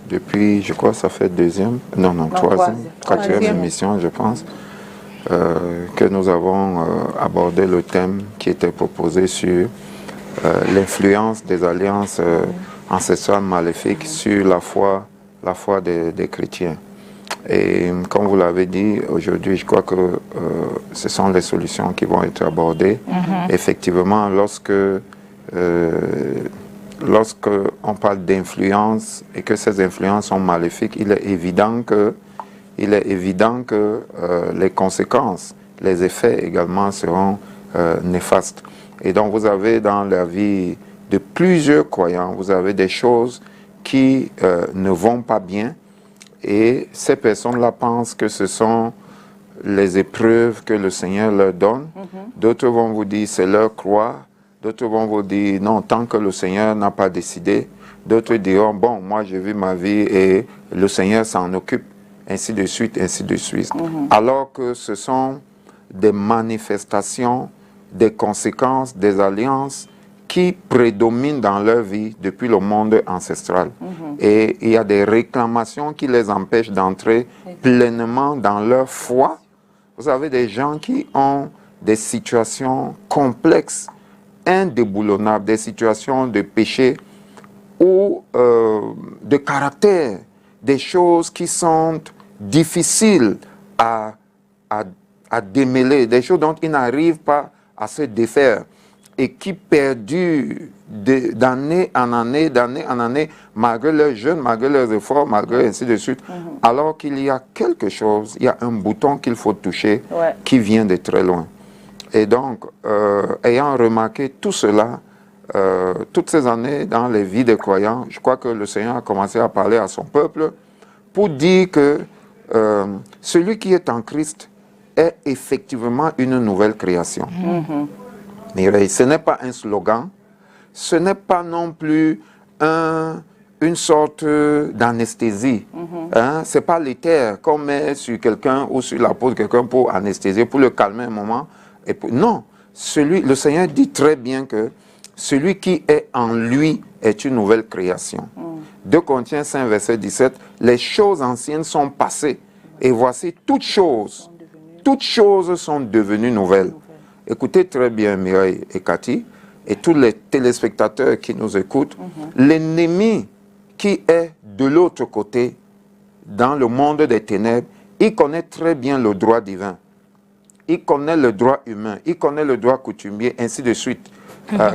depuis, je crois, ça fait troisième émission, je pense, que nous avons abordé le thème qui était proposé sur l'influence des alliances ancestrales maléfiques sur la foi des chrétiens. Et comme vous l'avez dit, aujourd'hui, je crois que ce sont les solutions qui vont être abordées. Effectivement, lorsque on parle d'influence et que ces influences sont maléfiques, il est évident que les conséquences, les effets également seront néfastes. Et donc vous avez dans la vie de plusieurs croyants, vous avez des choses qui ne vont pas bien, et ces personnes-là pensent que ce sont les épreuves que le Seigneur leur donne. D'autres vont vous dire c'est leur croix. D'autres vont vous dire non, tant que le Seigneur n'a pas décidé. D'autres diront bon, moi j'ai vu ma vie et le Seigneur s'en occupe, ainsi de suite, ainsi de suite. Alors que ce sont des manifestations, des conséquences, des alliances qui prédominent dans leur vie depuis le monde ancestral. Et il y a des réclamations qui les empêchent d'entrer pleinement dans leur foi. Vous avez des gens qui ont des situations complexes, indéboulonnables, des situations de péché ou de caractère, des choses qui sont difficiles à démêler, des choses dont ils n'arrivent pas à se défaire et qui perdurent d'année en année, malgré leurs jeunes, malgré leurs efforts, malgré ainsi de suite, alors qu'il y a quelque chose, il y a un bouton qu'il faut toucher qui vient de très loin. Et donc, ayant remarqué tout cela, toutes ces années dans les vies des croyants, je crois que le Seigneur a commencé à parler à son peuple pour dire que celui qui est en Christ est effectivement une nouvelle création. Mais ce n'est pas un slogan, ce n'est pas non plus une sorte d'anesthésie. Ce n'est pas l'éther qu'on met sur quelqu'un ou sur la peau de quelqu'un pour anesthésier, pour le calmer un moment. Non, le Seigneur dit très bien que celui qui est en lui est une nouvelle création. 2 Corinthiens 5, verset 17, les choses anciennes sont passées et voici toutes choses sont devenues nouvelles. Écoutez très bien Mireille et Cathy et tous les téléspectateurs qui nous écoutent. L'ennemi qui est de l'autre côté, dans le monde des ténèbres, il connaît très bien le droit divin. Il connaît le droit humain, il connaît le droit coutumier, ainsi de suite.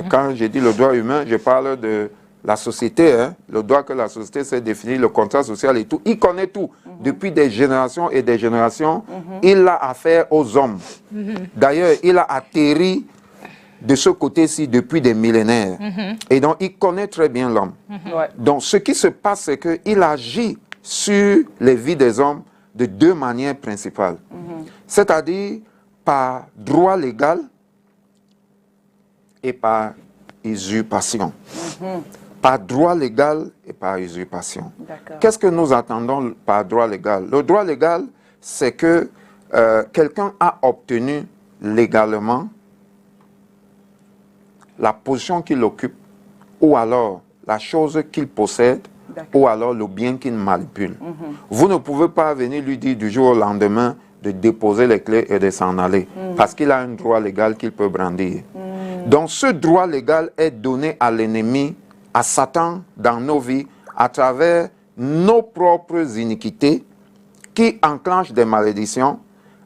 Quand je dis le droit humain, je parle de la société, le droit que la société s'est défini, le contrat social et tout. Il connaît tout. Depuis des générations et des générations, il a affaire aux hommes. D'ailleurs, il a atterri de ce côté-ci depuis des millénaires. Et donc, il connaît très bien l'homme. Donc, ce qui se passe, c'est qu'il agit sur les vies des hommes de 2 manières principales. C'est-à-dire par droit légal et par usurpation. Par droit légal et par usurpation. Qu'est-ce que nous attendons par droit légal? Le droit légal, c'est que quelqu'un a obtenu légalement la position qu'il occupe, ou alors la chose qu'il possède, ou alors le bien qu'il manipule. Vous ne pouvez pas venir lui dire du jour au lendemain de déposer les clés et de s'en aller, parce qu'il a un droit légal qu'il peut brandir. Donc ce droit légal est donné à l'ennemi, à Satan dans nos vies, à travers nos propres iniquités qui enclenchent des malédictions,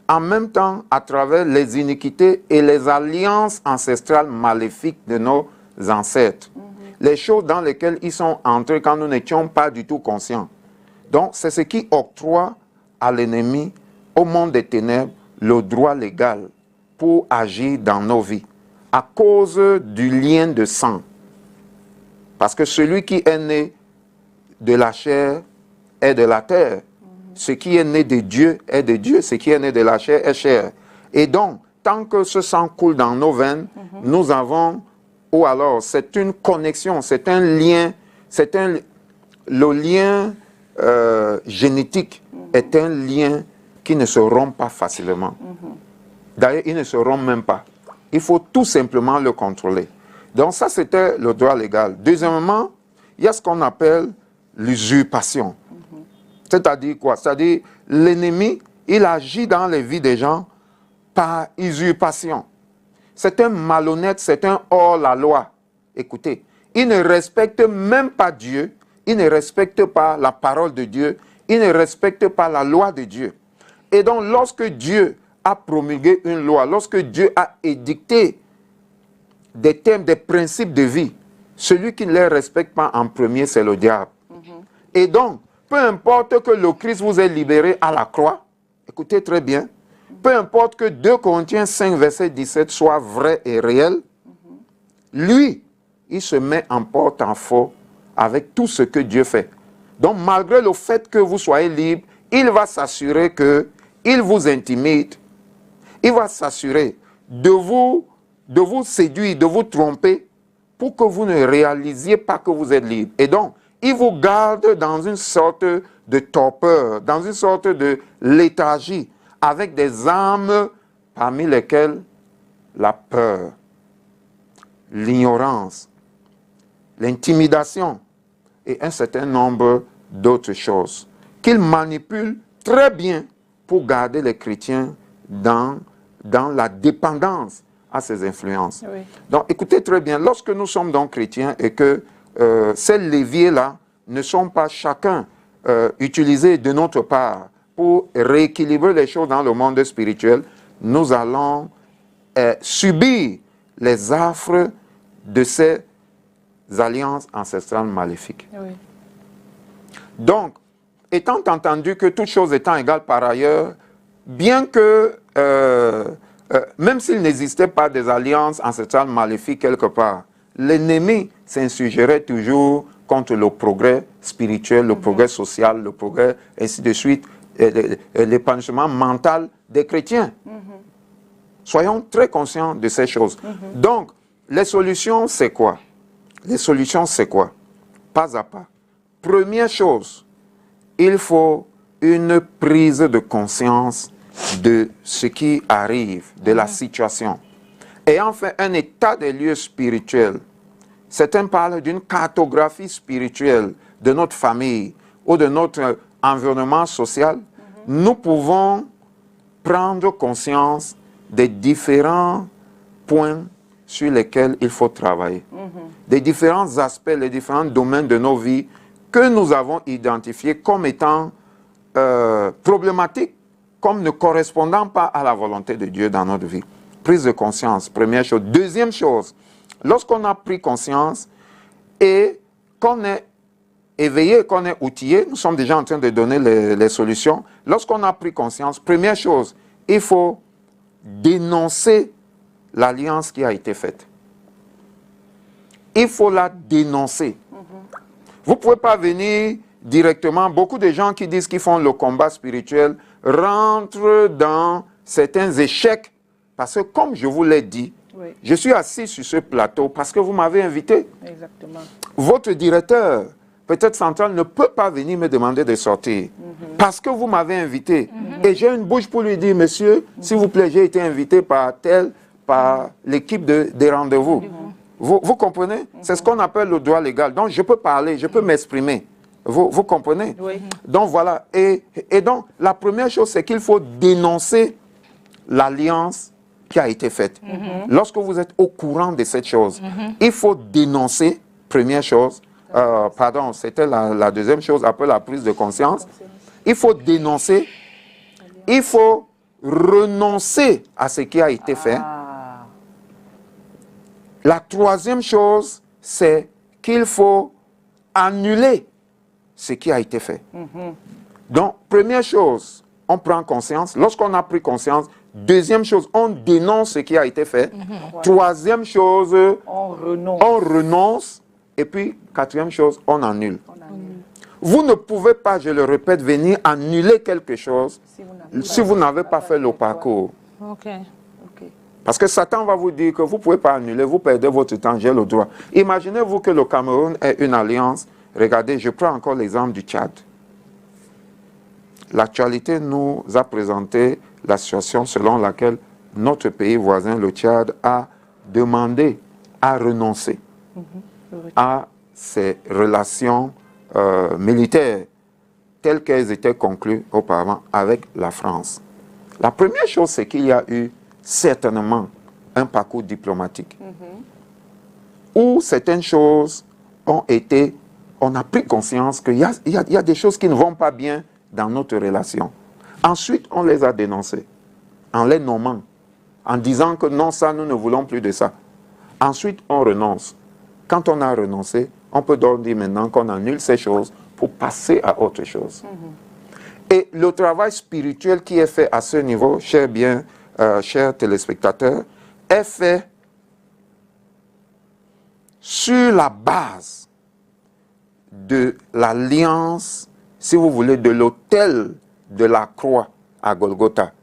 en même temps à travers les iniquités et les alliances ancestrales maléfiques de nos ancêtres. Les choses dans lesquelles ils sont entrés quand nous n'étions pas du tout conscients. Donc c'est ce qui octroie à l'ennemi, au monde des ténèbres, le droit légal pour agir dans nos vies, à cause du lien de sang. Parce que celui qui est né de la chair est de la terre. Ce qui est né de Dieu est de Dieu. Ce qui est né de la chair est chair. Et donc, tant que ce sang coule dans nos veines, nous avons, ou alors c'est une connexion, c'est un lien, le lien génétique est un lien qui ne se rompt pas facilement. D'ailleurs, il ne se rompt même pas. Il faut tout simplement le contrôler. Donc ça, c'était le droit légal. Deuxièmement, il y a ce qu'on appelle l'usurpation. C'est-à-dire quoi? C'est-à-dire l'ennemi, il agit dans les vies des gens par usurpation. C'est un malhonnête, c'est un hors-la-loi. Écoutez, il ne respecte même pas Dieu, il ne respecte pas la parole de Dieu, il ne respecte pas la loi de Dieu. Et donc, lorsque Dieu a promulgué une loi, lorsque Dieu a édicté des thèmes, des principes de vie, celui qui ne les respecte pas en premier, c'est le diable. Et donc, peu importe que le Christ vous ait libéré à la croix, écoutez très bien, peu importe que 2 Corinthiens 5, verset 17 soit vrai et réel, lui, il se met en porte-à-faux avec tout ce que Dieu fait. Donc, malgré le fait que vous soyez libre, il va s'assurer qu'il vous intimide. Il va s'assurer de vous séduire, de vous tromper pour que vous ne réalisiez pas que vous êtes libre. Et donc, il vous garde dans une sorte de torpeur, dans une sorte de léthargie, avec des armes parmi lesquelles la peur, l'ignorance, l'intimidation et un certain nombre d'autres choses qu'il manipule très bien pour garder les chrétiens dans la dépendance à ces influences. Oui. Donc, écoutez très bien, lorsque nous sommes donc chrétiens et que ces leviers-là ne sont pas chacun utilisés de notre part pour rééquilibrer les choses dans le monde spirituel, nous allons subir les affres de ces alliances ancestrales maléfiques. Oui. Donc, étant entendu que toute chose étant égale par ailleurs, bien que, même s'il n'existait pas des alliances ancestrales maléfiques quelque part, l'ennemi s'insurgerait toujours contre le progrès spirituel, le progrès social, le progrès, ainsi de suite, l'épanouissement mental des chrétiens. Soyons très conscients de ces choses. Donc, les solutions, c'est quoi? Les solutions, c'est quoi? Pas à pas. Première chose, il faut une prise de conscience de ce qui arrive, de la situation. Ayant fait un état des lieux spirituels, certains parlent d'une cartographie spirituelle de notre famille ou de notre environnement social. Nous pouvons prendre conscience des différents points sur lesquels il faut travailler, des différents aspects, les différents domaines de nos vies que nous avons identifiés comme étant problématiques, comme ne correspondant pas à la volonté de Dieu dans notre vie. Prise de conscience, première chose. Deuxième chose, lorsqu'on a pris conscience et qu'on est éveillé, qu'on est outillé, nous sommes déjà en train de donner les solutions. Lorsqu'on a pris conscience, première chose, il faut dénoncer l'alliance qui a été faite. Il faut la dénoncer. Vous ne pouvez pas venir directement. Beaucoup de gens qui disent qu'ils font le combat spirituel rentrent dans certains échecs parce que, comme je vous l'ai dit, oui, je suis assis sur ce plateau parce que vous m'avez invité. Exactement. Votre directeur, peut-être central, ne peut pas venir me demander de sortir parce que vous m'avez invité. Et j'ai une bouche pour lui dire, monsieur, s'il vous plaît, j'ai été invité par l'équipe des rendez-vous. Vous comprenez? C'est ce qu'on appelle le droit légal. Donc, je peux parler, je peux m'exprimer. Vous comprenez? Oui. Donc, voilà. Et donc, la première chose, c'est qu'il faut dénoncer l'alliance qui a été faite. Lorsque vous êtes au courant de cette chose, il faut dénoncer, première chose, pardon, c'était la deuxième chose, après la prise de conscience. Il faut dénoncer, il faut renoncer à ce qui a été fait. La troisième chose, c'est qu'il faut annuler ce qui a été fait. Donc, première chose, on prend conscience. Lorsqu'on a pris conscience, deuxième chose, on dénonce ce qui a été fait. Troisième chose, on renonce. Et puis, quatrième chose, on annule. Vous ne pouvez pas, je le répète, venir annuler quelque chose si vous n'avez pas fait le parcours. Parce que Satan va vous dire que vous ne pouvez pas annuler, vous perdez votre temps, j'ai le droit. Imaginez-vous que le Cameroun ait une alliance. Regardez, je prends encore l'exemple du Tchad. L'actualité nous a présenté la situation selon laquelle notre pays voisin, le Tchad, a demandé à renoncer à ses relations militaires telles qu'elles étaient conclues auparavant avec la France. La première chose, c'est qu'il y a eu certainement un parcours diplomatique où certaines choses ont été, on a pris conscience qu'il y a des choses qui ne vont pas bien dans notre relation. Ensuite, on les a dénoncées en les nommant, en disant que non, ça, nous ne voulons plus de ça. Ensuite, on renonce. Quand on a renoncé, on peut donc dire maintenant qu'on annule ces choses pour passer à autre chose. Et le travail spirituel qui est fait à ce niveau, chers téléspectateurs, est fait sur la base de l'alliance, si vous voulez, de l'autel de la croix à Golgotha.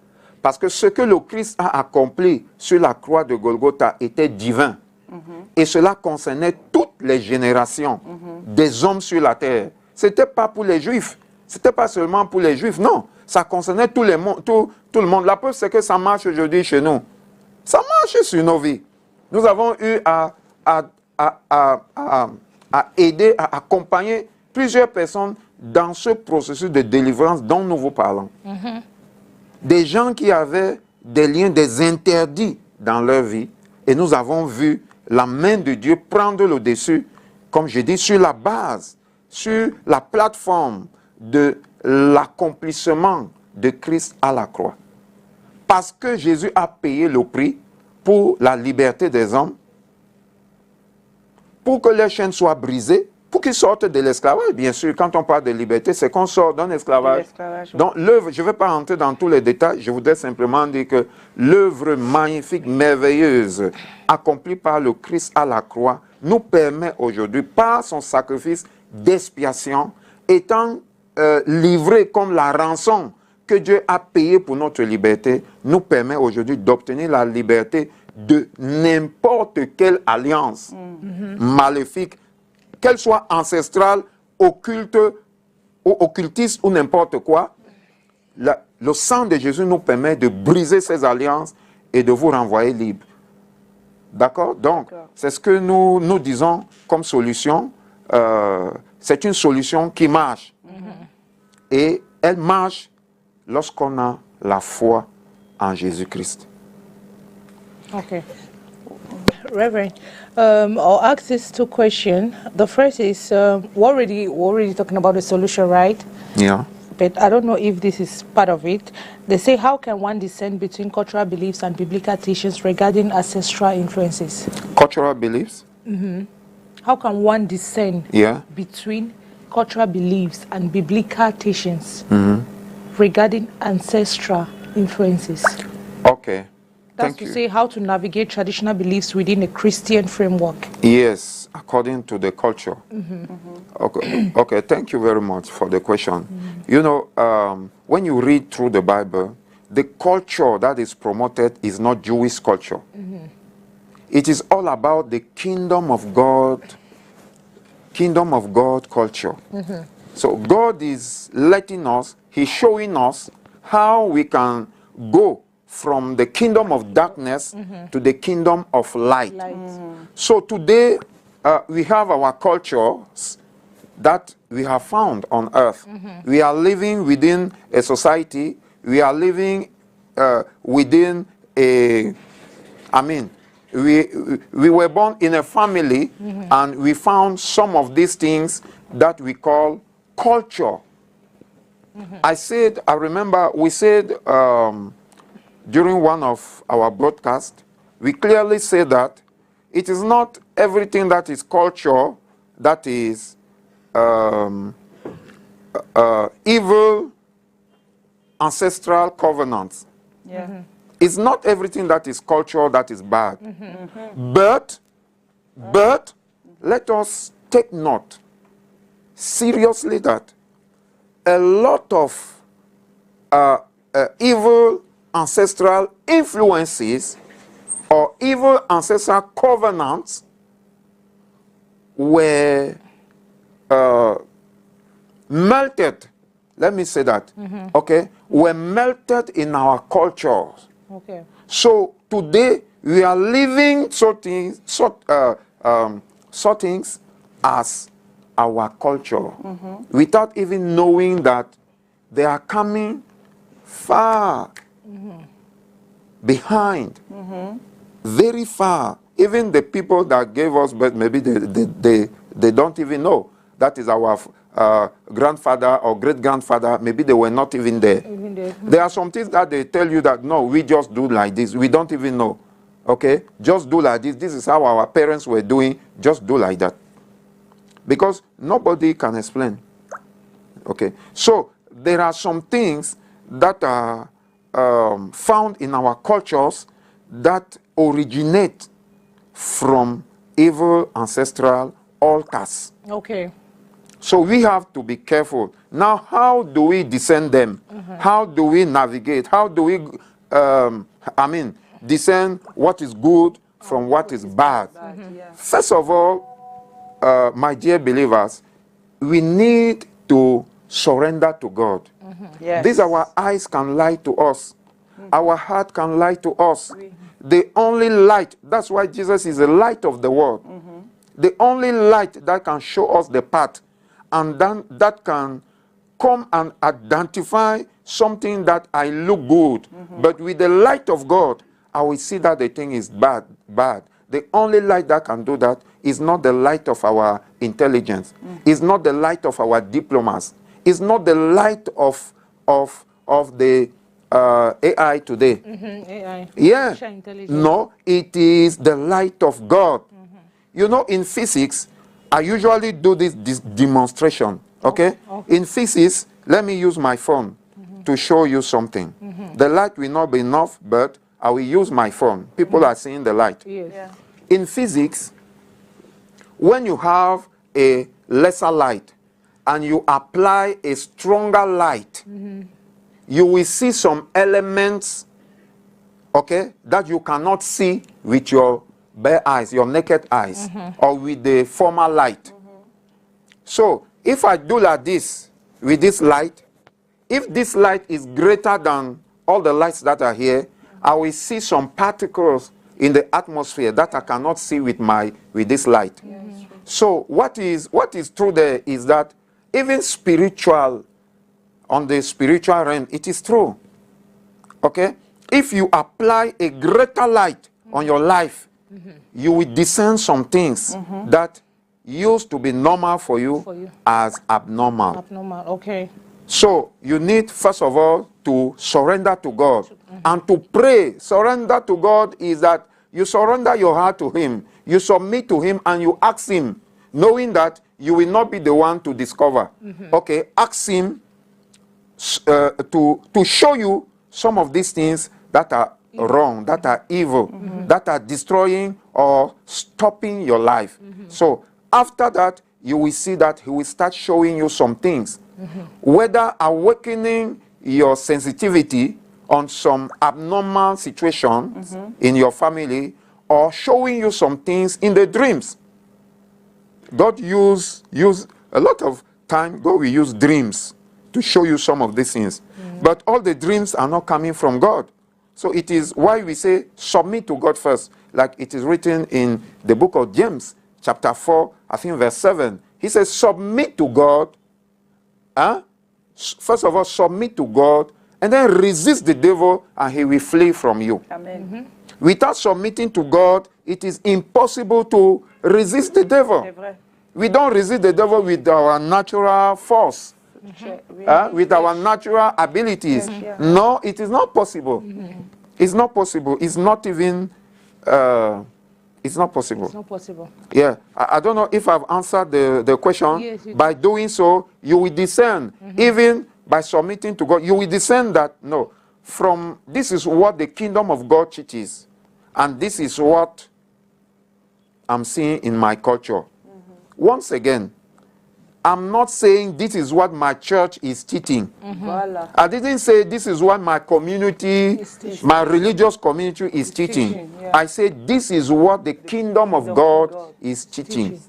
Parce que ce que le Christ a accompli sur la croix de Golgotha était divin. Et cela concernait toutes les générations des hommes sur la terre. Ce n'était pas pour les Juifs. Ce n'était pas seulement pour les Juifs, non. Ça concernait tout le monde. La preuve, c'est que ça marche aujourd'hui chez nous. Ça marche sur nos vies. Nous avons eu à aider, à accompagner plusieurs personnes dans ce processus de délivrance dont nous vous parlons. Des gens qui avaient des liens, des interdits dans leur vie. Et nous avons vu la main de Dieu prendre le dessus, comme je dis, sur la base, sur la plateforme de l'accomplissement de Christ à la croix. Parce que Jésus a payé le prix pour la liberté des hommes, pour que les chaînes soient brisées, pour qu'ils sortent de l'esclavage. Bien sûr, quand on parle de liberté, c'est qu'on sort d'un esclavage. Donc l'œuvre, je ne vais pas rentrer dans tous les détails, je voudrais simplement dire que l'œuvre magnifique, merveilleuse, accomplie par le Christ à la croix, nous permet aujourd'hui, par son sacrifice d'expiation, étant livré comme la rançon que Dieu a payée pour notre liberté, nous permet aujourd'hui d'obtenir la liberté de n'importe quelle alliance maléfique, qu'elle soit ancestrale, occulte, ou occultiste ou n'importe quoi. Le sang de Jésus nous permet de briser ces alliances et de vous renvoyer libre. D'accord? Donc, c'est ce que nous disons comme solution. C'est une solution qui marche. Et elle marche lorsqu'on a la foi en Jésus-Christ. Okay. Reverend, I'll ask these two questions. The first is, we're already talking about the solution, right? Yeah. But I don't know if this is part of it. They say, how can one discern between cultural beliefs and biblical teachings regarding ancestral influences? Cultural beliefs? How can one discern between cultural beliefs and biblical teachings regarding ancestral influences? Okay. That's to say how to navigate traditional beliefs within a Christian framework. Yes, according to the culture. Okay, thank you very much for the question. You know, when you read through the Bible, the culture that is promoted is not Jewish culture. It is all about the kingdom of God culture. So God is letting us, He's showing us how we can go from the kingdom of darkness to the kingdom of light. So today, we have our cultures that we have found on earth. We are living within a society, we are living within we were born in a family and we found some of these things that we call culture. I remember we said, during one of our broadcasts, we clearly say that it is not everything that is culture that is evil ancestral covenants. It's not everything that is culture that is bad. But let us take note seriously that a lot of evil ancestral influences or evil ancestral covenants were melted, let me say that, okay, were melted in our cultures. Okay. So today we are living things as our culture without even knowing that they are coming far behind, very far. Even the people that gave us birth, maybe they don't even know. That is our grandfather or great-grandfather. Maybe they were not even there. There are some things that they tell you that, no, we just do like this. We don't even know. Okay? Just do like this. This is how our parents were doing. Just do like that. Because nobody can explain. Okay? So there are some things that are found in our cultures that originate from evil ancestral altars. Okay. So we have to be careful. Now, how do we discern them? How do we navigate? How do we, discern what is good from what is bad? First of all, my dear believers, we need to surrender to God. Yes. These our eyes can lie to us. Our heart can lie to us. The only light, that's why Jesus is the light of the world. The only light that can show us the path, and then that can come and identify something that I look good. But with the light of God, I will see that the thing is bad. The only light that can do that is not the light of our intelligence. It's not the light of our diplomas. It's not the light of the AI today. AI. Yeah. Artificial intelligence. No, it is the light of God. You know, in physics, I usually do this demonstration. Okay? Okay. In physics, let me use my phone to show you something. The light will not be enough, but I will use my phone. People are seeing the light. Yes. Yeah. In physics, when you have a lesser light and you apply a stronger light, you will see some elements, okay, that you cannot see with your bare eyes, your naked eyes, or with the former light. So, if I do like this with this light, if this light is greater than all the lights that are here, I will see some particles in the atmosphere that I cannot see with this light. So what is true there is that even spiritual, on the spiritual realm, it is true. Okay? If you apply a greater light on your life, you will discern some things that used to be normal for you as abnormal. Abnormal. Okay. So you need, first of all, to surrender to God and to pray. Surrender to God is that you surrender your heart to Him, you submit to Him, and you ask Him, knowing that you will not be the one to discover. Okay, ask Him to show you some of these things that are wrong, that are evil, that are destroying or stopping your life. So after that, you will see that He will start showing you some things, whether awakening your sensitivity on some abnormal situations in your family, or showing you some things in the dreams. God use a lot of time, God will use dreams to show you some of these things. But all the dreams are not coming from God. So it is why we say submit to God first, like it is written in the book of James, chapter 4, I think verse 7. He says, submit to God. First of all, submit to God, and then resist the devil, and he will flee from you. Amen. Without submitting to God, it is impossible to resist the devil. C'est vrai. We don't resist the devil with our natural force, with our natural abilities. No, it is not possible. It's not possible. It's not even, it's not possible. It's not possible. Yeah, I don't know if I've answered the question. Yes, you By doing so, you will discern, even by submitting to God, you will discern that, no, from this is what the kingdom of God teaches, and this is what I'm seeing in my culture. Once again, I'm not saying this is what my church is teaching. Voilà. I didn't say this is what my community, my religious community is teaching. yeah. I said this is what the kingdom of God is teaching.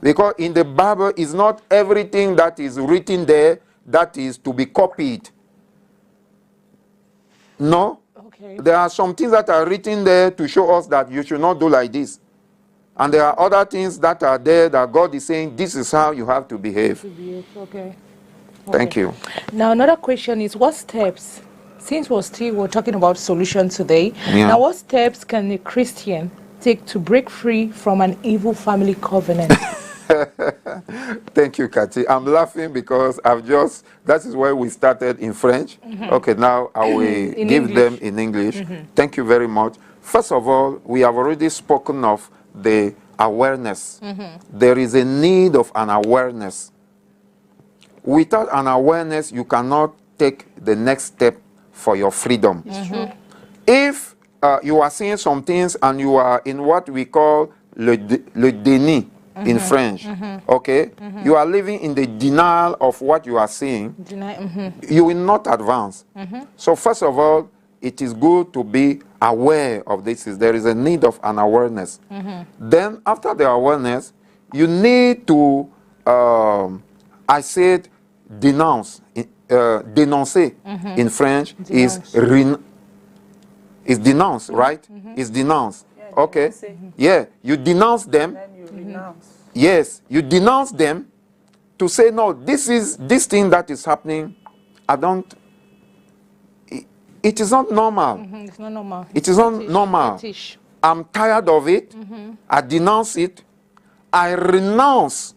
Because in the Bible, it's not everything that is written there that is to be copied. No. Okay. There are some things that are written there to show us that you should not do like this. And there are other things that are there that God is saying, this is how you have to behave. Okay. Thank you. Now, another question is, what steps, since we're talking about solution today, Yeah. now what steps can a Christian take to break free from an evil family covenant? Thank you, Cathy. I'm laughing because that is where we started in French. Okay, now I will In give them English. in English. Thank you very much. First of all, we have already spoken of the awareness. There is a need of an awareness. Without an awareness, you cannot take the next step for your freedom. If you are seeing some things and you are in what we call le déni in French, okay? You are living in the denial of what you are seeing. You will not advance. So first of all, it is good to be aware of this. There is a need of an awareness. Then after the awareness, you need to, I said, denounce. Dénoncer in French is denounce, right? Is denounce. Yeah, okay. dénoncer. Yeah, you denounce them. Then you renounce. Yes, you denounce them to say, no, this thing that is happening, it is not normal. It's not normal. It is not normal. Fetish. I'm tired of it. I denounce it. I renounce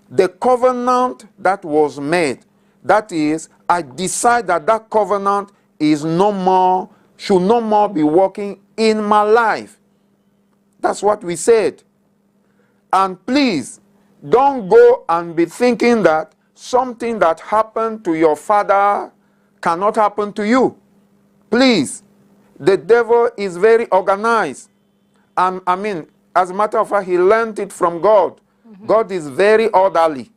the covenant that was made. That is, I decide that that covenant is no more, should no more be working in my life. That's what we said. And please, don't go and be thinking that something that happened to your father cannot happen to you. Please, the devil is very organized. And I mean, as a matter of fact, he learned it from God. God is very orderly.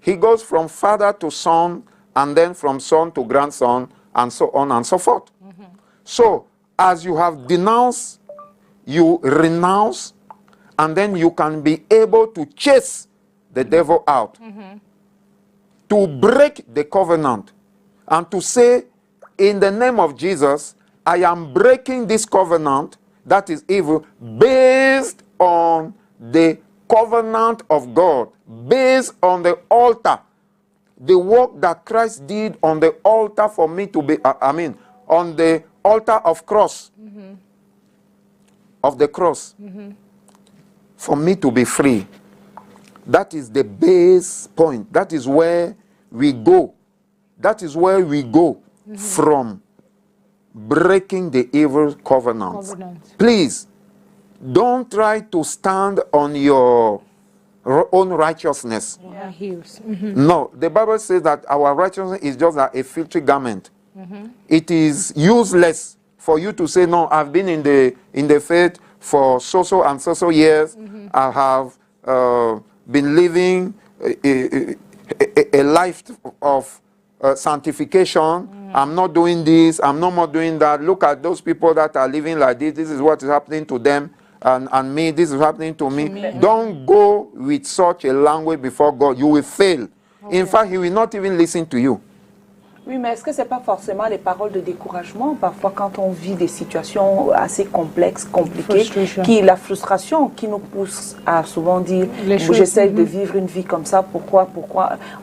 He goes from father to son, and then from son to grandson, and so on and so forth. So, as you have denounced, you renounce, and then you can be able to chase the devil out. To break the covenant, and to say, in the name of Jesus, I am breaking this covenant that is evil based on the covenant of God, based on the altar, the work that Christ did on the altar for me to be, on the altar of cross, of the cross, for me to be free. That is the base point. That is where we go. That is where we go from breaking the evil covenants. Please, don't try to stand on your own righteousness. No, the Bible says that our righteousness is just like a filthy garment. It is useless for you to say, no, I've been in the faith for so and so years. I have been living a life of sanctification. I'm not doing this, I'm no more doing that. Look at those people that are living like this. This is what is happening to them. And me, this is happening to me. Don't go with such a language before God. You will fail. In fact, he will not even listen to you. Oui, mais est-ce que ce n'est pas forcément les paroles de découragement, parfois quand on vit des situations assez complexes, compliquées, la frustration qui nous pousse à souvent dire j'essaie de vivre une vie comme ça, pourquoi,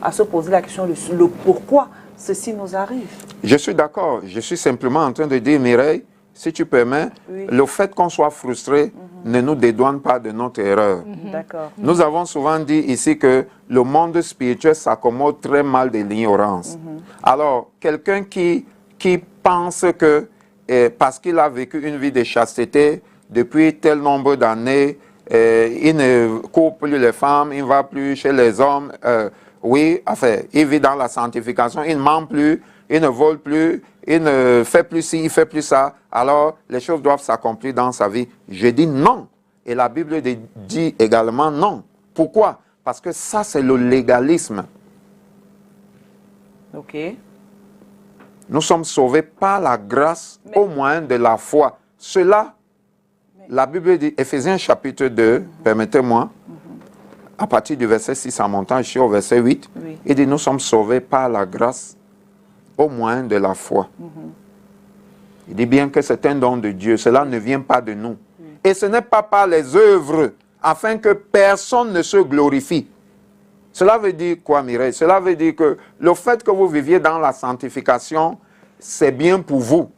à se poser la question le pourquoi ceci nous arrive. Je suis d'accord. Je suis simplement en train de dire, Mireille, si tu permets, le fait qu'on soit frustré ne nous dédouane pas de notre erreur. D'accord. Nous avons souvent dit ici que le monde spirituel s'accommode très mal de l'ignorance. Alors, quelqu'un qui pense que parce qu'il a vécu une vie de chasteté depuis tel nombre d'années, il ne court plus les femmes, il ne va plus chez les hommes, il vit dans la sanctification, il ne ment plus, il ne vole plus, il ne fait plus ci, il ne fait plus ça, alors les choses doivent s'accomplir dans sa vie. Je dis non. Et la Bible dit également non. Pourquoi? Parce que ça, c'est le légalisme. Ok. Nous sommes sauvés par la grâce au moyen de la foi. Cela, la Bible dit, Éphésiens chapitre 2, permettez-moi, à partir du verset 6 en montant ici au verset 8, il dit, nous sommes sauvés par la grâce au moyen de la foi. Il dit bien que c'est un don de Dieu, cela ne vient pas de nous. Et ce n'est pas par les œuvres, afin que personne ne se glorifie. Cela veut dire quoi, Mireille? Cela veut dire que le fait que vous viviez dans la sanctification, c'est bien pour vous.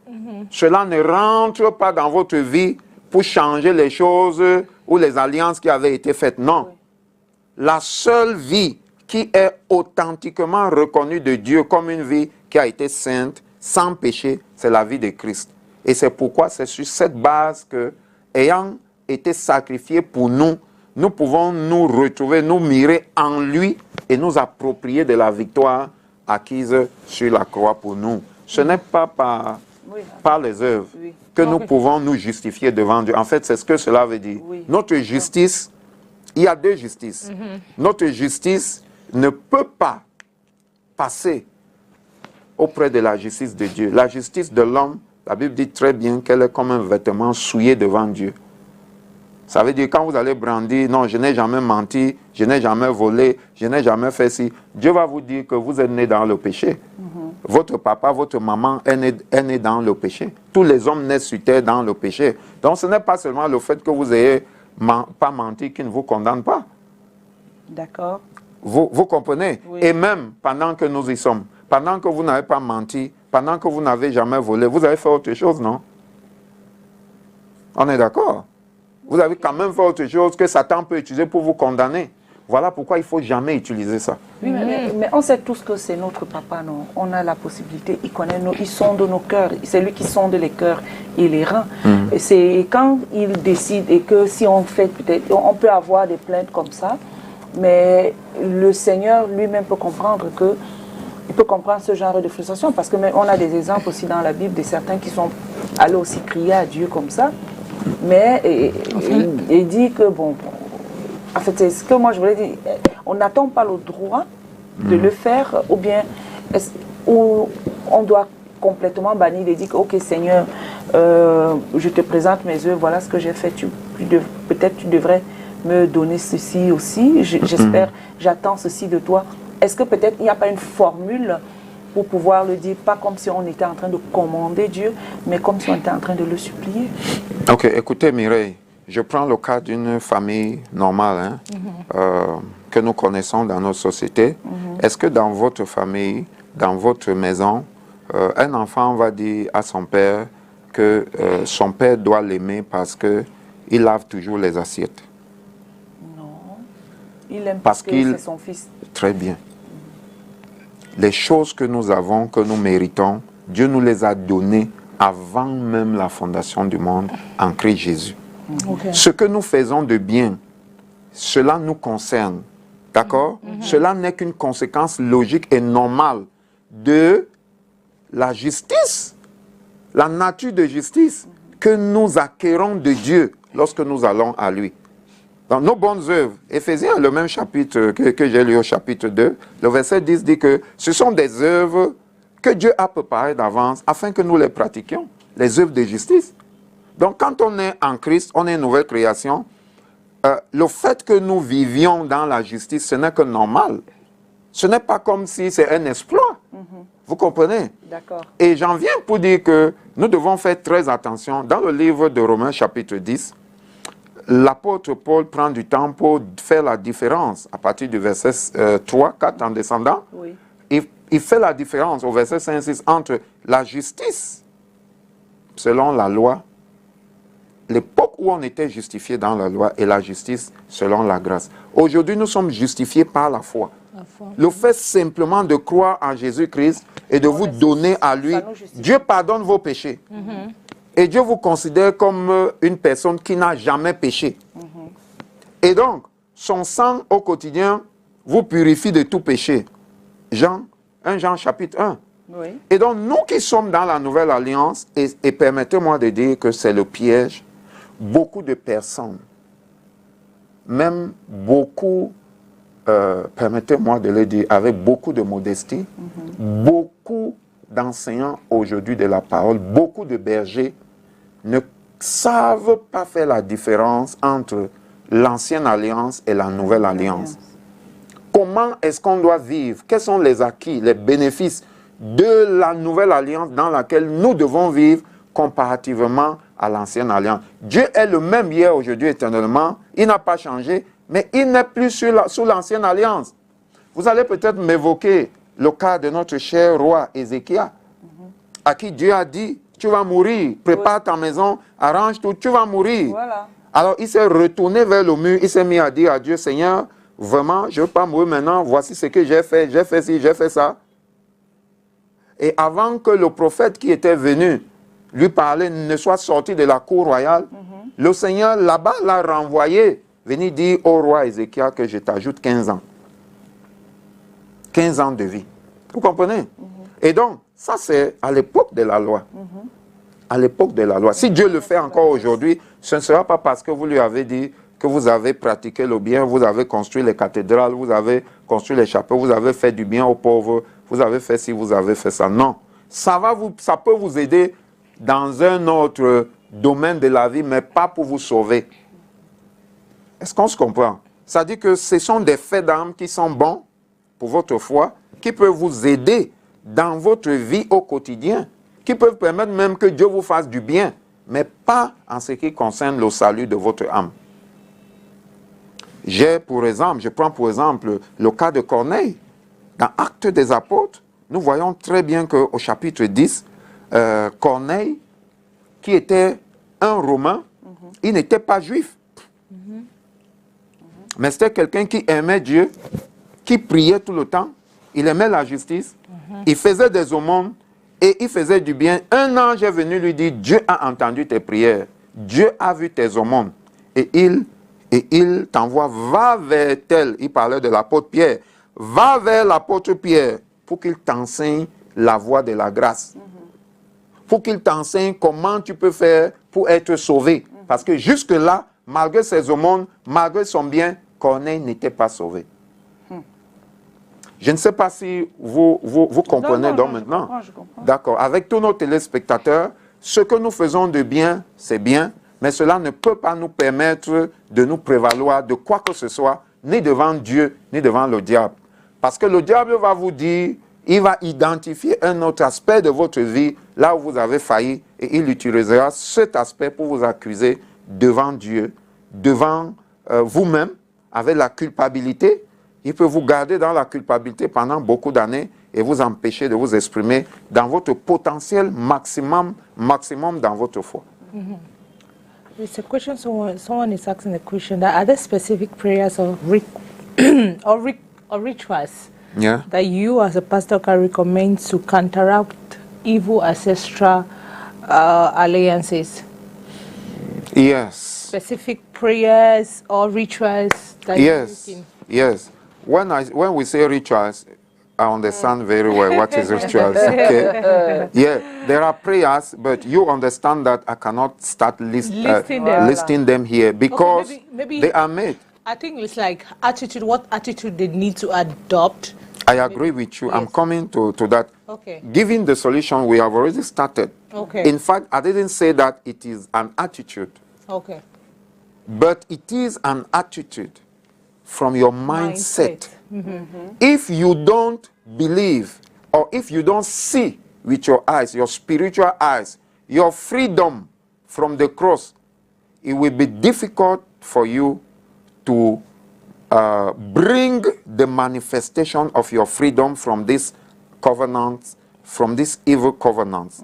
Cela ne rentre pas dans votre vie pour changer les choses ou les alliances qui avaient été faites. Non. La seule vie qui est authentiquement reconnue de Dieu comme une vie qui a été sainte, sans péché, c'est la vie de Christ. Et c'est pourquoi c'est sur cette base que, ayant été sacrifié pour nous, nous pouvons nous retrouver, nous mirer en lui et nous approprier de la victoire acquise sur la croix pour nous. Ce n'est pas par les œuvres que nous pouvons nous justifier devant Dieu. En fait, c'est ce que cela veut dire. Notre justice, il y a deux justices. Notre justice ne peut pas passer auprès de la justice de Dieu. La justice de l'homme, la Bible dit très bien qu'elle est comme un vêtement souillé devant Dieu. Ça veut dire quand vous allez brandir, non, je n'ai jamais menti, je n'ai jamais volé, je n'ai jamais fait ci. Dieu va vous dire que vous êtes né dans le péché. Votre papa, votre maman est né dans le péché. Tous les hommes naissent sur terre dans le péché. Donc ce n'est pas seulement le fait que vous n'ayez pas menti qui ne vous condamne pas. D'accord. Vous comprenez? Et même pendant que nous y sommes, pendant que vous n'avez pas menti, pendant que vous n'avez jamais volé, vous avez fait autre chose, non? On est d'accord? Vous avez quand même fait autre chose que Satan peut utiliser pour vous condamner. Voilà pourquoi il ne faut jamais utiliser ça. Oui, mais on sait tous que c'est notre papa, non? On a la possibilité, il connaît il sonde nos cœurs. C'est lui qui sonde les cœurs et les reins. Et c'est quand il décide et que si on fait peut-être, on peut avoir des plaintes comme ça, mais le Seigneur lui-même peut comprendre que il peut comprendre ce genre de frustration parce que on a des exemples aussi dans la Bible de certains qui sont allés aussi crier à Dieu comme ça. Mais il dit que, bon, en fait, c'est ce que moi je voulais dire, on n'attend pas le droit de le faire, ou bien ou on doit complètement bannir et dire que, ok Seigneur, je te présente mes œuvres, voilà ce que j'ai fait, peut-être tu devrais me donner ceci aussi, j'espère, j'attends ceci de toi. Est-ce que peut-être il n'y a pas une formule pour pouvoir le dire, pas comme si on était en train de commander Dieu, mais comme si on était en train de le supplier? Ok, écoutez Mireille, je prends le cas d'une famille normale que nous connaissons dans notre société. Est-ce que dans votre famille, dans votre maison, un enfant va dire à son père que son père doit l'aimer parce qu'il lave toujours les assiettes? Non, il aime parce que c'est son fils. Très bien. Les choses que nous avons, que nous méritons, Dieu nous les a données avant même la fondation du monde en Christ Jésus. Ce que nous faisons de bien, cela nous concerne. D'accord? Cela n'est qu'une conséquence logique et normale de la justice, la nature de justice que nous acquérons de Dieu lorsque nous allons à lui. Dans nos bonnes œuvres, Éphésiens, le même chapitre que j'ai lu au chapitre 2, le verset 10 dit que ce sont des œuvres que Dieu a préparées d'avance afin que nous les pratiquions, les œuvres de justice. Donc quand on est en Christ, on est une nouvelle création. Le fait que nous vivions dans la justice, ce n'est que normal. Ce n'est pas comme si c'est un exploit. Vous comprenez? D'accord. Et j'en viens pour dire que nous devons faire très attention. Dans le livre de Romains chapitre 10, l'apôtre Paul prend du temps pour faire la différence à partir du verset 3, 4 en descendant. Oui. Il fait la différence au verset 5, 6 entre la justice selon la loi, l'époque où on était justifié dans la loi, et la justice selon la grâce. Aujourd'hui, nous sommes justifiés par la foi. Le fait simplement de croire en Jésus-Christ et de vous donner à lui, Dieu pardonne vos péchés. Et Dieu vous considère comme une personne qui n'a jamais péché. Et donc, son sang au quotidien vous purifie de tout péché. 1 Jean chapitre 1. Oui. Et donc, nous qui sommes dans la nouvelle alliance, et permettez-moi de dire que c'est le piège, beaucoup de personnes, même beaucoup, permettez-moi de le dire avec beaucoup de modestie, beaucoup d'enseignants aujourd'hui de la parole, beaucoup de bergers, ne savent pas faire la différence entre l'ancienne alliance et la nouvelle alliance. Comment est-ce qu'on doit vivre? Quels sont les acquis, les bénéfices de la nouvelle alliance dans laquelle nous devons vivre comparativement à l'ancienne alliance. Dieu est le même hier, aujourd'hui, éternellement. Il n'a pas changé, mais il n'est plus sous l'ancienne alliance. Vous allez peut-être m'évoquer le cas de notre cher roi Ézéchias, à qui Dieu a dit, tu vas mourir, prépare ta maison, arrange tout, tu vas mourir. Voilà. Alors il s'est retourné vers le mur, il s'est mis à dire à Dieu, Seigneur, vraiment, je ne veux pas mourir maintenant, voici ce que j'ai fait ci, j'ai fait ça. Et avant que le prophète qui était venu lui parler ne soit sorti de la cour royale, le Seigneur là-bas l'a renvoyé, venir dire au roi Ézéchias que je t'ajoute 15 ans. 15 ans de vie. Vous comprenez? Et donc, ça c'est à l'époque de la loi. À l'époque de la loi. Si Dieu le fait encore aujourd'hui, ce ne sera pas parce que vous lui avez dit que vous avez pratiqué le bien, vous avez construit les cathédrales, vous avez construit les chapelles, vous avez fait du bien aux pauvres, vous avez fait ci, vous avez fait ça. Non. Ça peut vous aider dans un autre domaine de la vie, mais pas pour vous sauver. Est-ce qu'on se comprend? Ça dit que ce sont des faits d'âme qui sont bons pour votre foi, qui peuvent vous aider dans votre vie au quotidien, qui peuvent permettre même que Dieu vous fasse du bien, mais pas en ce qui concerne le salut de votre âme. Je prends pour exemple le cas de Corneille. Dans Actes des Apôtres, nous voyons très bien qu'au chapitre 10, Corneille, qui était un Romain, il n'était pas juif. Mais c'était quelqu'un qui aimait Dieu, qui priait tout le temps, il aimait la justice, il faisait des aumônes et il faisait du bien. Un ange est venu lui dire, Dieu a entendu tes prières, Dieu a vu tes aumônes et il t'envoie, va vers tel, il parlait de l'apôtre Pierre, va vers l'apôtre Pierre pour qu'il t'enseigne la voie de la grâce. Pour qu'il t'enseigne comment tu peux faire pour être sauvé. Parce que jusque-là, malgré ses aumônes, malgré son bien, Corneille n'était pas sauvé. Je ne sais pas si vous comprenez donc maintenant. Je comprends. D'accord. Avec tous nos téléspectateurs, ce que nous faisons de bien, c'est bien, mais cela ne peut pas nous permettre de nous prévaloir de quoi que ce soit, ni devant Dieu, ni devant le diable. Parce que le diable va vous dire, il va identifier un autre aspect de votre vie, là où vous avez failli, et il utilisera cet aspect pour vous accuser devant Dieu, devant vous-même, avec la culpabilité. Il peut vous garder dans la culpabilité pendant beaucoup d'années et vous empêcher de vous exprimer dans votre potentiel maximum dans votre foi. There's a question, someone is asking a question, that are there specific prayers or rituals that you as a pastor can recommend to counteract evil ancestral alliances? Yes. Specific prayers or rituals that Yes. When we say rituals, I understand very well what is rituals. Okay? Yeah, there are prayers, but you understand that I cannot start listing them here because maybe they are made. I think it's like attitude, what attitude they need to adopt. I agree with you. Yes. I'm coming to that. Okay. Giving the solution, we have already started. Okay. In fact, I didn't say that it is an attitude. Okay. But it is an attitude from your mindset. If you don't believe or if you don't see with your eyes, your spiritual eyes, your freedom from the cross, it will be difficult for you to bring the manifestation of your freedom from this covenant, from this evil covenant.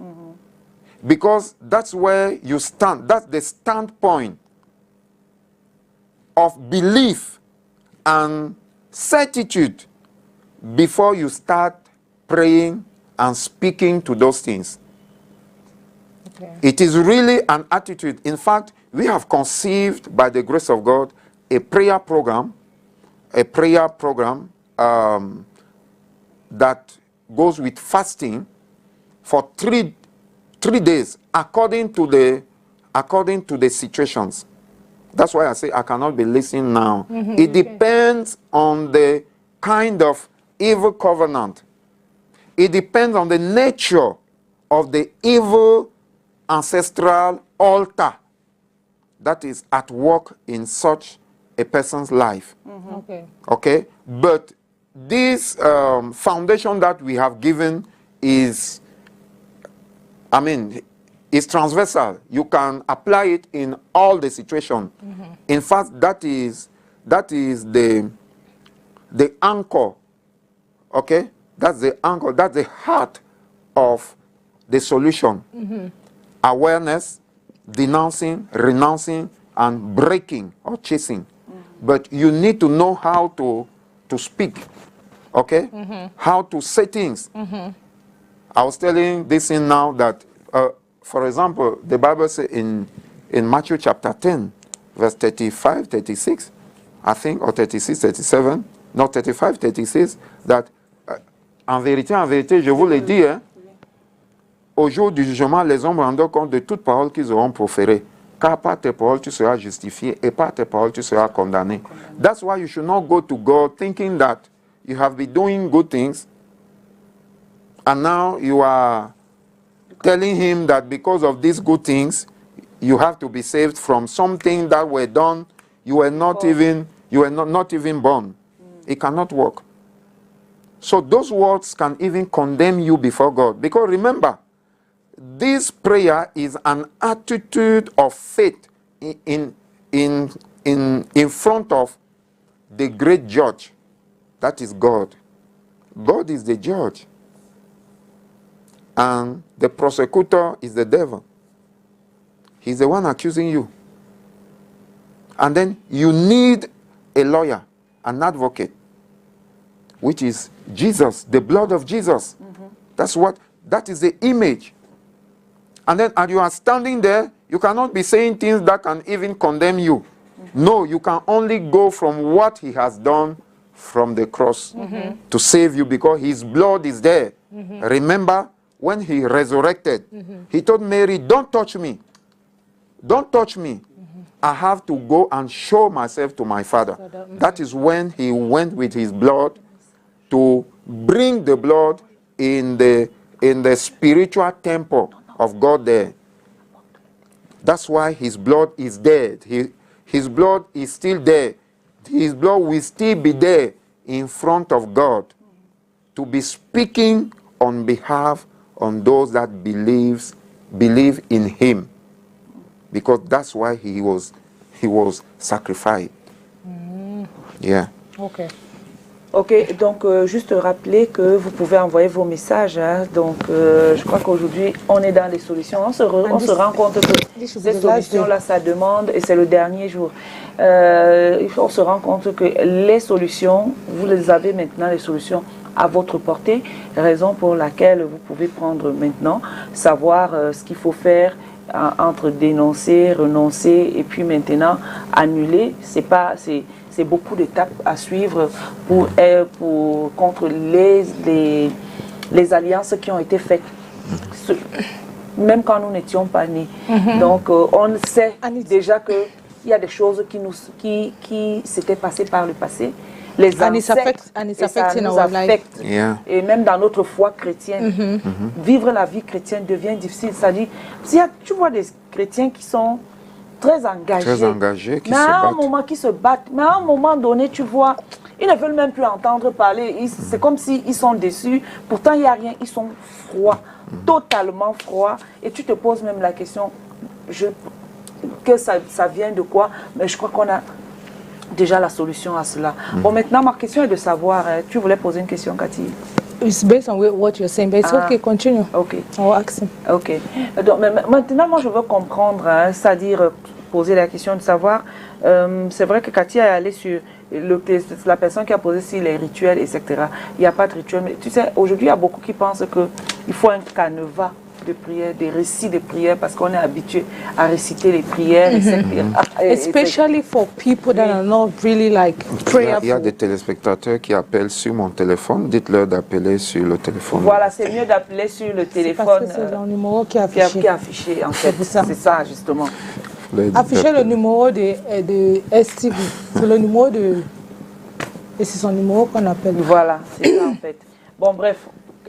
Because that's where you stand. That's the standpoint of belief and certitude before you start praying and speaking to those things. Okay. It is really an attitude. In fact, we have conceived, by the grace of God, a prayer program that goes with fasting for three days according to the situations. That's why I say I cannot be listening now. It depends on the kind of evil covenant. It depends on the nature of the evil ancestral altar that is at work in such a person's life. Okay? But this foundation that we have given is, is transversal. You can apply it in all the situations. In fact, that is the anchor. Okay, that's the anchor. That's the heart of the solution. Awareness, denouncing, renouncing, and breaking or chasing. But you need to know how to speak. Okay, how to say things. I was telling this in now that, for example, the Bible says in Matthew chapter 10, verse 35, 36, I think, or 36, 37, no, 35, 36, that en vérité, je vous le dis, hein, au jour du jugement, les hommes rendront compte de toute parole qu'ils auront proférée. Car par tes paroles, tu seras justifié, et par tes paroles, tu seras condamné. That's why you should not go to God thinking that you have been doing good things, and now you are telling him that because of these good things, you have to be saved from something that were done. You were not even born. It cannot work. So those words can even condemn you before God. Because remember, this prayer is an attitude of faith in front of the great judge. That is God. God is the judge. And the prosecutor is the devil. He's the one accusing you. And then you need a lawyer, an advocate, which is Jesus, the blood of Jesus. That is the image. And then as you are standing there, you cannot be saying things that can even condemn you. No, you can only go from what he has done from the cross to save you, because his blood is there. Remember, when he resurrected, he told Mary, don't touch me. Don't touch me. I have to go and show myself to my Father. That is when he went with his blood to bring the blood in the spiritual temple of God there. That's why his blood is there. His blood is still there. His blood will still be there in front of God to be speaking on behalf of those that believe in him. Because that's why he was sacrificed. Yeah. Okay. Ok, donc juste rappeler que vous pouvez envoyer vos messages. Hein, donc je crois qu'aujourd'hui on est dans les solutions. On se rend compte que ces solutions-là, ça demande, et c'est le dernier jour. On se rend compte que les solutions, vous les avez maintenant, les solutions à votre portée. Raison pour laquelle vous pouvez prendre maintenant, savoir ce qu'il faut faire entre dénoncer, renoncer et puis maintenant annuler. C'est beaucoup d'étapes à suivre contre les alliances qui ont été faites, même quand nous n'étions pas nés. Donc, on sait déjà qu'il y a des choses qui s'étaient passées par le passé. Les ancêtres, ça nous affecte. Yeah. Et même dans notre foi chrétienne, vivre la vie chrétienne devient difficile. C'est-à-dire, tu vois des chrétiens qui sont très engagés, qui se battent. Moment qui se battent, mais à un moment donné, tu vois, ils ne veulent même plus entendre parler. C'est comme s'ils sont déçus. Pourtant, il n'y a rien. Ils sont froids, totalement froids. Et tu te poses même la question, que ça vient de quoi? Mais je crois qu'on a déjà la solution à cela. Bon, maintenant, ma question est de savoir, tu voulais poser une question, Cathy? It's based on what you're saying, but it's okay, continue. Okay. I'll ask him. Ok. Donc, maintenant, moi, je veux comprendre, c'est-à-dire poser la question de savoir, c'est vrai que Cathy est allée sur la personne qui a posé sur les rituels, etc. Il n'y a pas de rituel, mais tu sais, aujourd'hui, il y a beaucoup qui pensent qu'il faut un canevas de prière, des récits de prière, parce qu'on est habitué à réciter les prières, etc. Especially for people that are not really like prayerful. Il y a des téléspectateurs qui appellent sur mon téléphone. Dites-leur d'appeler sur le téléphone. Voilà, c'est mieux d'appeler sur le téléphone. Parce que c'est le numéro qui est affiché. Qui est affiché, en fait. C'est ça, justement. Afficher le numéro de STV. C'est le numéro de... Et c'est son numéro qu'on appelle. Voilà, c'est ça, en fait. Bon, bref.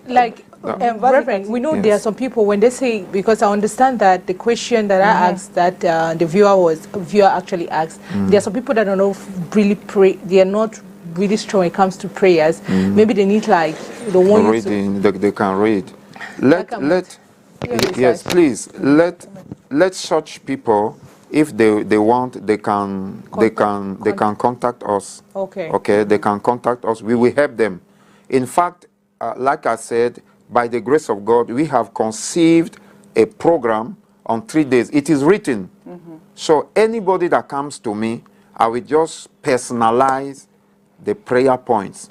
Like, Reverend, we know there are some people when they say, because I understand that the question that I asked, that the viewer actually asked, there are some people that don't really pray, they are not really strong when it comes to prayers. Maybe they need like the one reading, they can read. Yes, please let such people, if they want, they can contact us. Okay. Okay, they can contact us. We will help them. In fact, like I said, by the grace of God, we have conceived a program on 3 days. It is written. So anybody that comes to me, I will just personalize the prayer points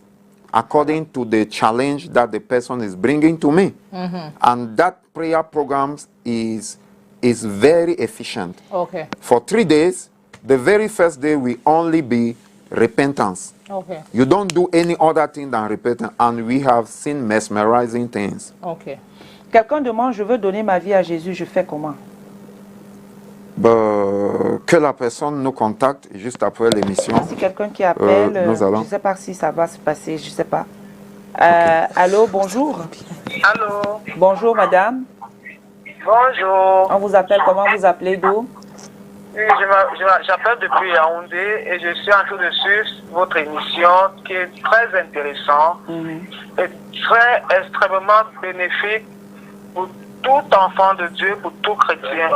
according to the challenge that the person is bringing to me. And that prayer program is very efficient. Okay. For 3 days, the very first day will only be repentance. Okay. You don't do any other thing than repentance, and we have seen mesmerizing things. Okay. Quelqu'un demande, je veux donner ma vie à Jésus, je fais comment? Que la personne nous contacte juste après l'émission. Si quelqu'un qui appelle, je ne sais pas si ça va se passer, je ne sais pas. Allô, bonjour. Allô. Bonjour, madame. Bonjour. On vous appelle, comment vous appelez, d'où? Oui, j'appelle depuis Yaoundé et je suis en train de suivre votre émission qui est très intéressante et extrêmement bénéfique pour tout enfant de Dieu, pour tout chrétien.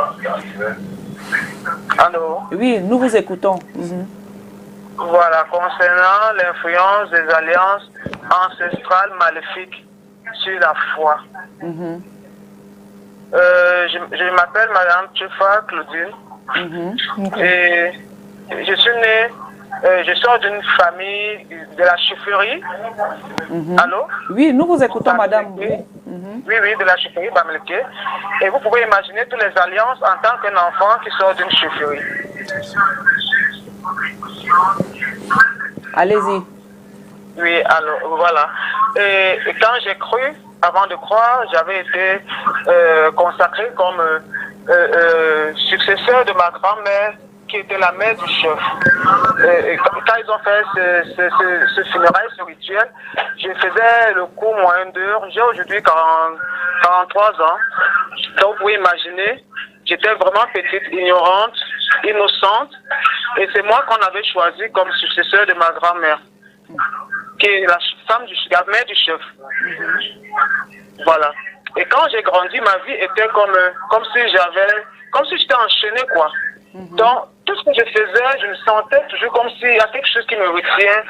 Allô? Oui, nous vous écoutons. Voilà, concernant l'influence des alliances ancestrales maléfiques sur la foi. Je m'appelle Madame Tchefa Claudine et je suis née, je sors d'une famille de la chefferie. Allô? Oui, nous vous écoutons, madame. Oui, de la chefferie Bamileke. Et vous pouvez imaginer toutes les alliances en tant qu'un enfant qui sort d'une chefferie. Allez-y. Oui, alors voilà. Et quand j'ai cru, avant de croire, j'avais été consacré comme successeur de ma grand-mère, qui était la mère du chef. Et quand ils ont fait ce funérail, ce rituel, je faisais le cours moyen d'heure. J'ai aujourd'hui 43 ans. Donc vous pouvez imaginer, j'étais vraiment petite, ignorante, innocente. Et c'est moi qu'on avait choisi comme successeur de ma grand-mère, qui est la femme la mère du chef. Voilà. Et quand j'ai grandi, ma vie était comme si j'étais enchaînée, quoi. Donc, tout ce que je faisais, je me sentais toujours comme s'il y a quelque chose qui me retient,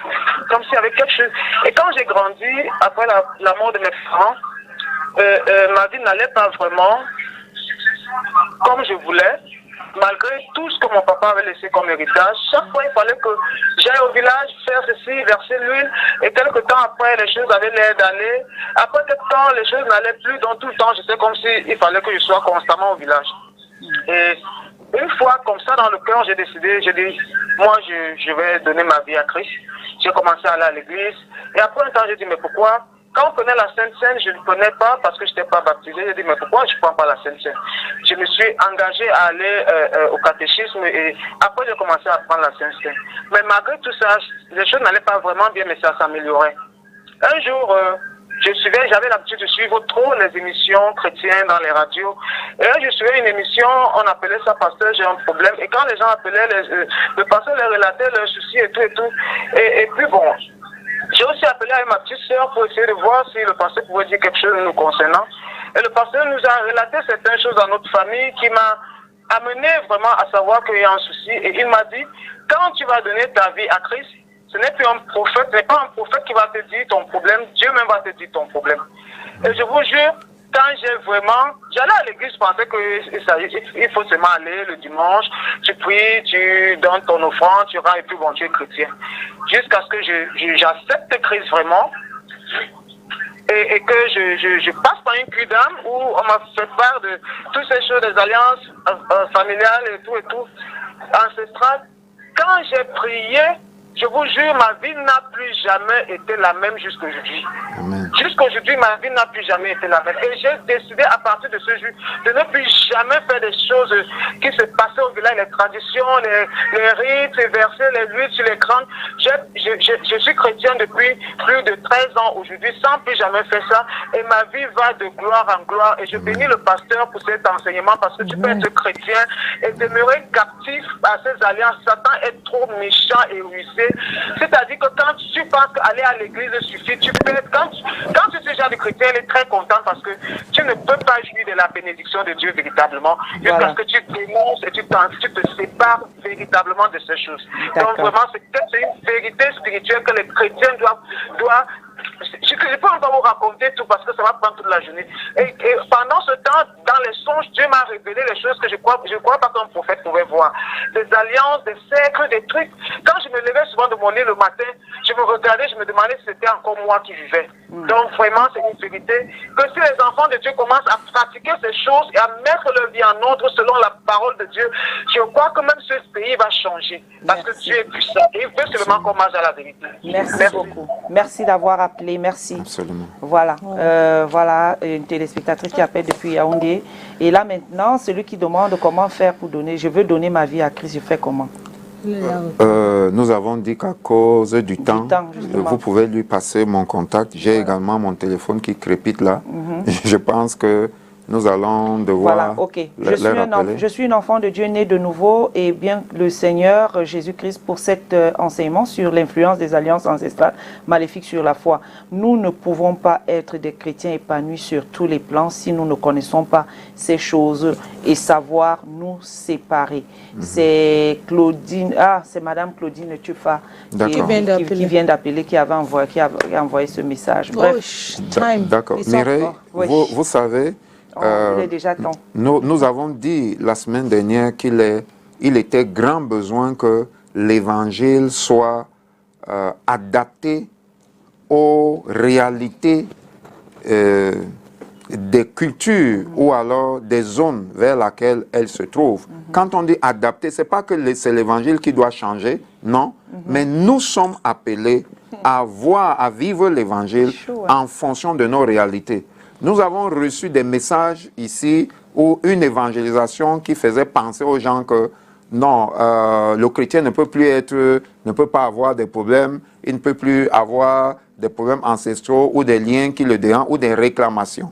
comme s'il y avait quelque chose. Et quand j'ai grandi, après la mort de mes parents, ma vie n'allait pas vraiment comme je voulais, malgré tout ce que mon papa avait laissé comme héritage. Chaque fois, il fallait que j'aille au village faire ceci, verser l'huile, et quelque temps après, les choses avaient l'air d'aller. Après quelque temps, les choses n'allaient plus, donc tout le temps, j'étais comme s'il fallait que je sois constamment au village. Et une fois comme ça dans le cœur, j'ai dit, moi je vais donner ma vie à Christ. J'ai commencé à aller à l'église. Et après un temps, j'ai dit, mais pourquoi? Quand on connaît la Sainte Seine, je ne connais pas parce que je n'étais pas baptisé. J'ai dit, mais pourquoi je ne prends pas la Sainte Seine? Je me suis engagé à aller au catéchisme et après j'ai commencé à prendre la Sainte Seine. Mais malgré tout ça, les choses n'allaient pas vraiment bien, mais ça s'améliorait. Un jour, j'avais l'habitude de suivre trop les émissions chrétiennes dans les radios. Et là, je suivais une émission, on appelait ça pasteur, j'ai un problème. Et quand les gens appelaient, le pasteur leur relatait leurs soucis et tout. Et puis bon, j'ai aussi appelé à ma petite sœur pour essayer de voir si le pasteur pouvait dire quelque chose nous concernant. Et le pasteur nous a relaté certaines choses dans notre famille qui m'a amené vraiment à savoir qu'il y a un souci. Et il m'a dit, quand tu vas donner ta vie à Christ, ce n'est plus un prophète, ce n'est pas un prophète qui va te dire ton problème, Dieu même va te dire ton problème. Et je vous jure, quand j'allais à l'église, je pensais qu'il faut seulement aller le dimanche, tu pries, tu donnes ton offrande, tu rends et puis bon, tu es chrétien. Jusqu'à ce que j'accepte Christ vraiment et que je passe par une cuite d'âme où on m'a fait part de toutes ces choses, des alliances familiales et tout, ancestrales. Quand j'ai prié, je vous jure, ma vie n'a plus jamais été la même jusqu'aujourd'hui. Jusqu'aujourd'hui, ma vie n'a plus jamais été la même. Et j'ai décidé à partir de ce jour de ne plus jamais faire des choses qui se passaient au village, les traditions, les rites, les versets, les huiles sur les crânes. Je suis chrétien depuis plus de 13 ans aujourd'hui sans plus jamais faire ça. Et ma vie va de gloire en gloire. Et je bénis le pasteur pour cet enseignement parce que tu peux être chrétien et demeurer captif à ces alliances. Satan est trop méchant et rusé vérité. C'est-à-dire que quand tu penses qu'aller à l'église suffit, tu peux être, quand tu suis genre de chrétien, elle est très contente parce que tu ne peux pas jouir de la bénédiction de Dieu véritablement, jusqu'à ce que tu dénonces et tu te sépares véritablement de ces choses. Donc vraiment, c'est une vérité spirituelle que les chrétiens doivent je ne peux pas vous raconter tout parce que ça va prendre toute la journée. Et pendant ce temps, dans les songes, Dieu m'a révélé les choses que je crois pas qu'un prophète pouvait voir. Des alliances, des cercles, des trucs. Quand je me levais souvent de mon lit le matin, je me regardais, je me demandais si c'était encore moi qui vivais. Donc vraiment, c'est une vérité que si les enfants de Dieu commencent à pratiquer ces choses et à mettre leur vie en ordre selon la parole de Dieu, je crois que même ce pays va changer. Parce que Dieu est puissant. Et il veut seulement qu'on marche à la vérité. Merci beaucoup. Merci d'avoir appelé. Merci. Absolument. Voilà. Voilà une téléspectatrice qui appelle depuis Yaoundé. Et là maintenant, celui qui demande comment faire pour donner, je veux donner ma vie à Christ, je fais comment? Nous avons dit qu'à cause du temps vous pouvez lui passer mon contact. J'ai également mon téléphone qui crépite là. Je pense que nous allons devoir je suis une enfant de Dieu né de nouveau et bien le Seigneur Jésus-Christ pour cet enseignement sur l'influence des alliances ancestrales maléfiques sur la foi. Nous ne pouvons pas être des chrétiens épanouis sur tous les plans si nous ne connaissons pas ces choses et savoir nous séparer. C'est Claudine, c'est Madame Claudine Tufa qui vient d'appeler, qui a envoyé ce message. Bref. D'accord. Mireille, vous savez, il est déjà temps. Nous avons dit la semaine dernière il était grand besoin que l'évangile soit adapté aux réalités des cultures ou alors des zones vers lesquelles elle se trouve. Quand on dit adapté, ce n'est pas que c'est l'évangile qui doit changer, non, mais nous sommes appelés à vivre l'évangile en fonction de nos réalités. Nous avons reçu des messages ici ou une évangélisation qui faisait penser aux gens que non, le chrétien ne peut pas avoir des problèmes, il ne peut plus avoir des problèmes ancestraux ou des liens qui le dérangent ou des réclamations.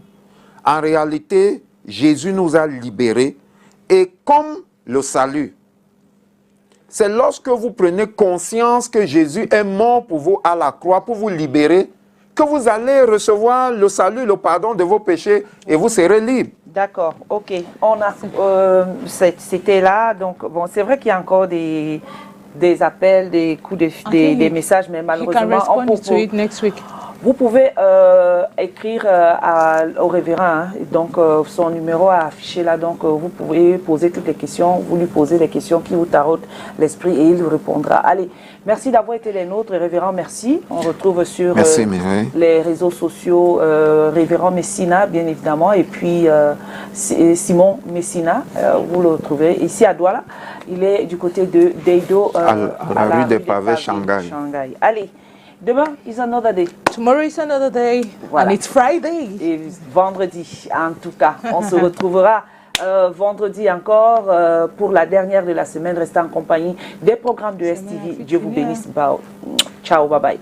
En réalité, Jésus nous a libérés et comme le salut, c'est lorsque vous prenez conscience que Jésus est mort pour vous à la croix, pour vous libérer, que vous allez recevoir le salut, le pardon de vos péchés et vous serez libre. D'accord, ok. C'était là, donc bon, c'est vrai qu'il y a encore des appels, des des messages, mais malheureusement, vous pouvez écrire au révérend, hein, donc son numéro est affiché là, donc vous pouvez poser toutes les questions, vous lui posez les questions qui vous tarautent l'esprit et il vous répondra. Allez, merci d'avoir été les nôtres, révérend, merci. On retrouve sur les réseaux sociaux révérend Messina, bien évidemment, et puis Simon Messina, vous le retrouvez ici à Douala. Il est du côté de Deido, à la rue des Pavés, Shanghai. Allez. Demain is another day. Tomorrow is another day. Voilà. And it's Friday. Et vendredi, en tout cas. On se retrouvera vendredi encore pour la dernière de la semaine. Restez en compagnie des programmes de STV. Dieu vous bénisse. Ciao, bye bye.